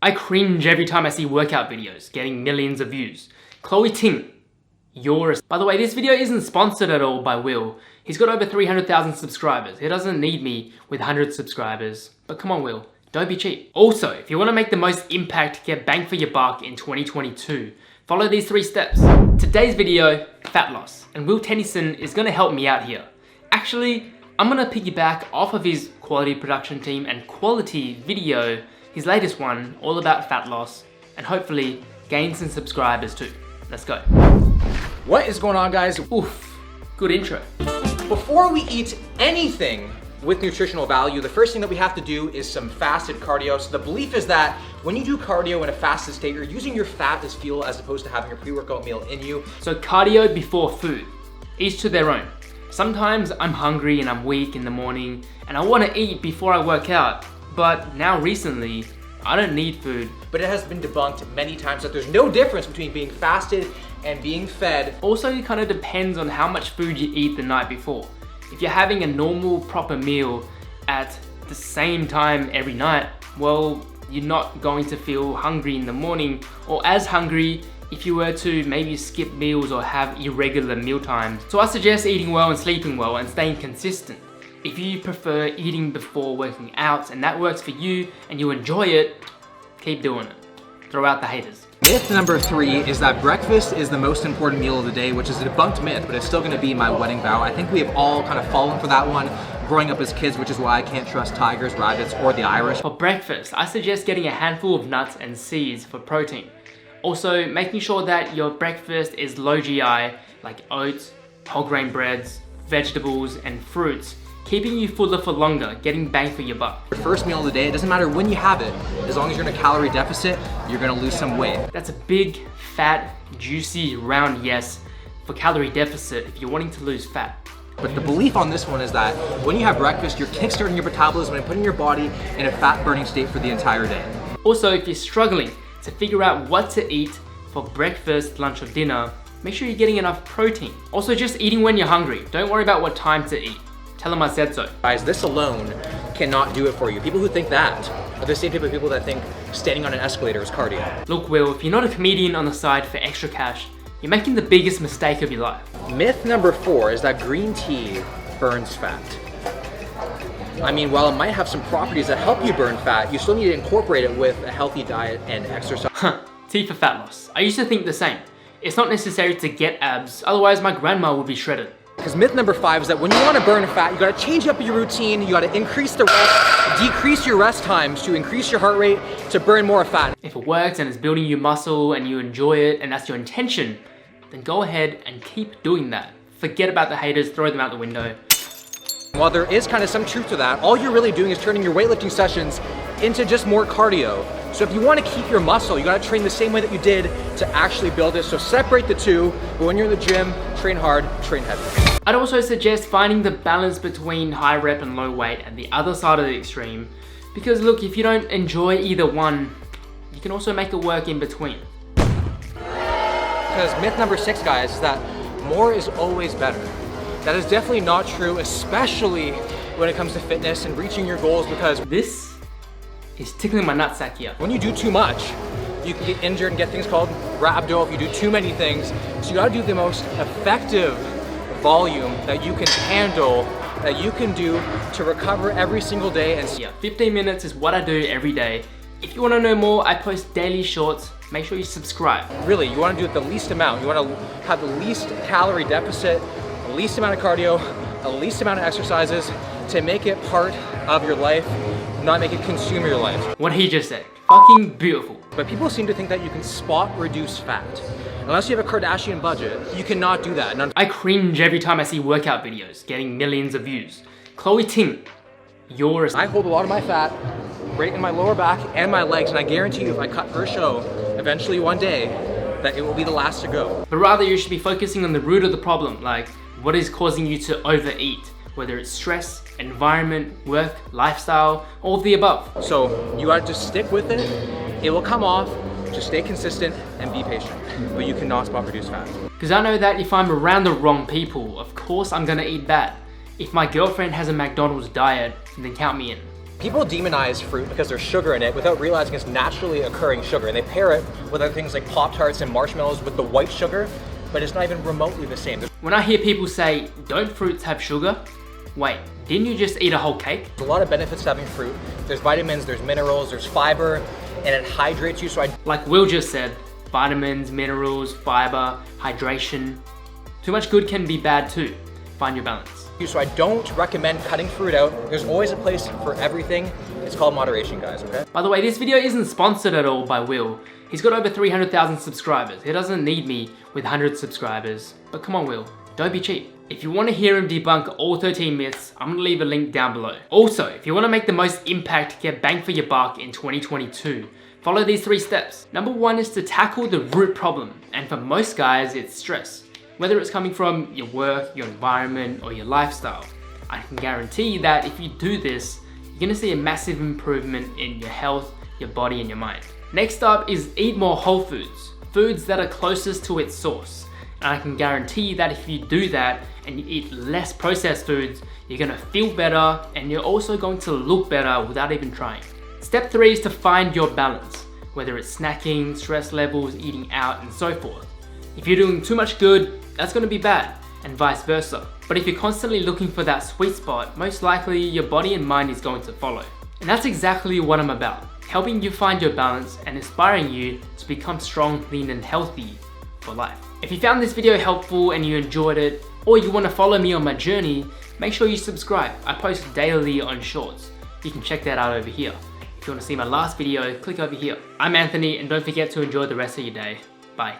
I cringe every time I see workout videos getting millions of views. Chloe Ting, yours. By the way, this video isn't sponsored at all by Will. He's got over 300,000 subscribers. He doesn't need me with 100 subscribers. But come on, Will, don't be cheap. Also, if you want to make the most impact, get bang for your buck in 2022, follow these 3 steps. Today's video, fat loss. And Will Tennyson is going to help me out here. Actually, I'm going to piggyback off of his quality production team and quality video, his latest one, all about fat loss, and hopefully gain some subscribers too. Let's go. What is going on, guys? Oof, good intro. Before we eat anything with nutritional value, the first thing that we have to do is some fasted cardio. So the belief is that when you do cardio in a fasted state, you're using your fat as fuel as opposed to having a pre-workout meal in you. So cardio before food, each to their own. Sometimes I'm hungry and I'm weak in the morning and I want to eat before I work out. But now recently, I don't need food. But it has been debunked many times that there's no difference between being fasted and being fed. Also, it kind of depends on how much food you eat the night before. If you're having a normal, proper meal at the same time every night, well, you're not going to feel hungry in the morning or as hungry if you were to maybe skip meals or have irregular meal times. So I suggest eating well and sleeping well and staying consistent. If you prefer eating before working out and that works for you and you enjoy it, keep doing it. Throw out the haters. Myth number 3 is that breakfast is the most important meal of the day, which is a debunked myth, but it's still gonna be my wedding vow. I think we have all kind of fallen for that one growing up as kids, which is why I can't trust tigers, rabbits, or the Irish. For breakfast, I suggest getting a handful of nuts and seeds for protein. Also, making sure that your breakfast is low GI, like oats, whole grain breads, vegetables, and fruits, keeping you fuller for longer, getting bang for your buck. Your first meal of the day, it doesn't matter when you have it, as long as you're in a calorie deficit, you're gonna lose some weight. That's a big, fat, juicy, round yes for calorie deficit if you're wanting to lose fat. But the belief on this one is that when you have breakfast, you're kickstarting your metabolism and putting your body in a fat burning state for the entire day. Also, if you're struggling to figure out what to eat for breakfast, lunch, or dinner, make sure you're getting enough protein. Also, just eating when you're hungry. Don't worry about what time to eat. Tell them I said so. Guys, this alone cannot do it for you. People who think that are the same type of people that think standing on an escalator is cardio. Look, Will, if you're not a comedian on the side for extra cash, you're making the biggest mistake of your life. Myth number 4 is that green tea burns fat. I mean, while it might have some properties that help you burn fat, you still need to incorporate it with a healthy diet and exercise. Tea for fat loss. I used to think the same. It's not necessary to get abs, otherwise my grandma would be shredded. Because myth number 5 is that when you want to burn fat, you got to change up your routine, you got to increase the rest, decrease your rest times to increase your heart rate to burn more fat. If it works and it's building your muscle and you enjoy it and that's your intention, then go ahead and keep doing that. Forget about the haters, throw them out the window. While there is kind of some truth to that, all you're really doing is turning your weightlifting sessions into just more cardio. So if you want to keep your muscle, you got to train the same way that you did to actually build it. So separate the two, but when you're in the gym, train hard, train heavy. I'd also suggest finding the balance between high rep and low weight at the other side of the extreme. Because look, if you don't enjoy either one, you can also make it work in between. Because myth number 6, guys, is that more is always better. That is definitely not true, especially when it comes to fitness and reaching your goals, because this is tickling my nutsack here. When you do too much, you can get injured and get things called rhabdo if you do too many things. So you gotta do the most effective volume that you can handle, that you can do to recover every single day. And yeah, 15 minutes is what I do every day. If you wanna know more, I post daily shorts. Make sure you subscribe. Really, you wanna do it the least amount. You wanna have the least calorie deficit, the least amount of cardio, the least amount of exercises to make it part of your life, not make it consume your life. What he just said, fucking beautiful. But people seem to think that you can spot reduce fat. Unless you have a Kardashian budget, you cannot do that. I cringe every time I see workout videos getting millions of views. Chloe Ting, yours. I hold a lot of my fat right in my lower back and my legs, and I guarantee you if I cut for a show, eventually one day, that it will be the last to go. But rather you should be focusing on the root of the problem, like what is causing you to overeat, whether it's stress, environment, work, lifestyle, all of the above. So you gotta just stick with it, it will come off, just stay consistent and be patient, but you cannot spot reduce fat. Because I know that if I'm around the wrong people, of course I'm gonna eat bad. If my girlfriend has a McDonald's diet, then count me in. People demonize fruit because there's sugar in it without realizing it's naturally occurring sugar. And they pair it with other things like Pop-Tarts and marshmallows with the white sugar, but it's not even remotely the same. When I hear people say, don't fruits have sugar? Wait, didn't you just eat a whole cake? There's a lot of benefits to having fruit. There's vitamins, there's minerals, there's fiber, and it hydrates you. Like Will just said, vitamins, minerals, fiber, hydration. Too much good can be bad too. Find your balance. So I don't recommend cutting fruit out. There's always a place for everything. It's called moderation, guys, okay? By the way, this video isn't sponsored at all by Will. He's got over 300,000 subscribers. He doesn't need me with 100 subscribers. But come on, Will, don't be cheap. If you want to hear him debunk all 13 myths, I'm gonna leave a link down below. Also, if you want to make the most impact, get bang for your buck in 2022, follow these 3 steps. Number 1 is to tackle the root problem. And for most guys, it's stress. Whether it's coming from your work, your environment, or your lifestyle. I can guarantee that if you do this, you're gonna see a massive improvement in your health, your body, and your mind. Next up is eat more whole foods. Foods that are closest to its source. And I can guarantee that if you do that and you eat less processed foods, you're gonna feel better and you're also going to look better without even trying. Step 3 is to find your balance, whether it's snacking, stress levels, eating out, and so forth. If you're doing too much good, that's gonna be bad, and vice versa. But if you're constantly looking for that sweet spot, most likely your body and mind is going to follow. And that's exactly what I'm about, helping you find your balance and inspiring you to become strong, lean, and healthy for life. If you found this video helpful and you enjoyed it, or you wanna follow me on my journey, make sure you subscribe. I post daily on Shorts. You can check that out over here. If you wanna see my last video, click over here. I'm Anthony, and don't forget to enjoy the rest of your day. Bye.